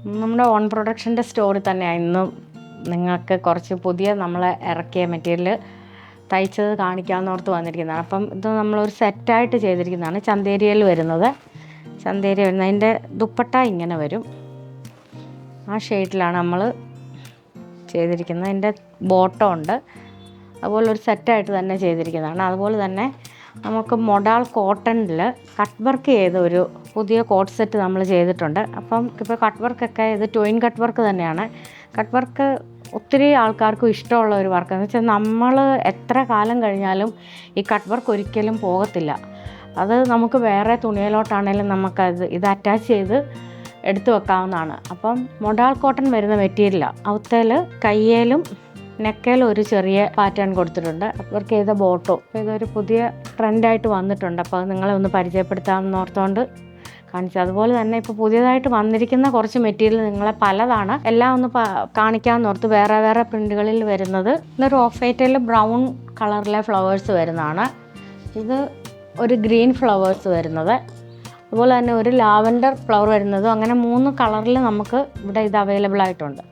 നമ്മുടെ ഓൺ പ്രൊഡക്ഷൻ്റെ സ്റ്റോറിൽ തന്നെയാണ് ഇന്നും നിങ്ങൾക്ക് കുറച്ച് പുതിയ നമ്മൾ ഇറക്കിയ മെറ്റീരിയൽ തയ്ച്ചത് കാണിക്കാമെന്നോർത്ത് വന്നിരിക്കുന്നതാണ്. അപ്പം ഇത് നമ്മളൊരു സെറ്റായിട്ട് ചെയ്തിരിക്കുന്നതാണ്. ചന്തേരിയിൽ വരുന്നത്, ചന്തേരി വരുന്നത്. അതിൻ്റെ ദുപ്പട്ട ഇങ്ങനെ വരും. ആ ഷെയ്ഡിലാണ് നമ്മൾ ചെയ്തിരിക്കുന്നത്. അതിൻ്റെ ബോട്ടം ഉണ്ട്. അതുപോലെ ഒരു സെറ്റായിട്ട് തന്നെ ചെയ്തിരിക്കുന്നതാണ്. അതുപോലെ തന്നെ നമുക്ക് മൊഡാൾ കോട്ടണിൽ കട്ട് വർക്ക് ചെയ്ത ഒരു പുതിയ കോട്ട് സെറ്റ് നമ്മൾ ചെയ്തിട്ടുണ്ട്. അപ്പം ഇപ്പോൾ കട്ട് വർക്കൊക്കെ ഇത് ട്വയിൻ കട്ട് വർക്ക് തന്നെയാണ്. കട്ട് വർക്ക് ഒത്തിരി ആൾക്കാർക്കും ഇഷ്ടമുള്ള ഒരു വർക്കെന്ന് വെച്ചാൽ നമ്മൾ എത്ര കാലം കഴിഞ്ഞാലും ഈ കട്ട് വർക്ക് ഒരിക്കലും പോകത്തില്ല. അത് നമുക്ക് വേറെ തുണിയിലോട്ടാണെങ്കിലും നമുക്കത് ഇത് അറ്റാച്ച് ചെയ്ത് എടുത്തു വെക്കാവുന്നതാണ്. അപ്പം മൊഡാൾ കോട്ടൺ വരുന്ന മെറ്റീരിയലാണ്. അവത്തേൽ കയ്യേലും നെക്കേലും ഒരു ചെറിയ പാറ്റേൺ കൊടുത്തിട്ടുണ്ട്. വർക്ക് ചെയ്ത ബോട്ടോ. അപ്പോൾ ഇതൊരു പുതിയ ട്രെൻഡായിട്ട് വന്നിട്ടുണ്ട്. അപ്പോൾ അത് നിങ്ങളെ ഒന്ന് പരിചയപ്പെടുത്താമെന്ന് ഓർത്തുകൊണ്ട് കാണിച്ചു. അതുപോലെ തന്നെ ഇപ്പോൾ പുതിയതായിട്ട് വന്നിരിക്കുന്ന കുറച്ച് മെറ്റീരിയൽ നിങ്ങളെ പലതാണ്. എല്ലാം ഒന്ന് കാണിക്കാമെന്ന് ഓർത്ത് വേറെ വേറെ പ്രിൻ്റുകളിൽ വരുന്നത്. ഇതൊരു ഓഫ് വൈറ്റിൽ ബ്രൗൺ കളറിലെ ഫ്ലവേഴ്സ് വരുന്നതാണ്. ഇത് ഒരു ഗ്രീൻ ഫ്ലവേഴ്സ് വരുന്നത്. അതുപോലെ തന്നെ ഒരു ലാവൻഡർ ഫ്ലവർ വരുന്നതും. അങ്ങനെ 3 കളറിൽ നമുക്ക് ഇവിടെ ഇത് അവൈലബിൾ ആയിട്ടുണ്ട്.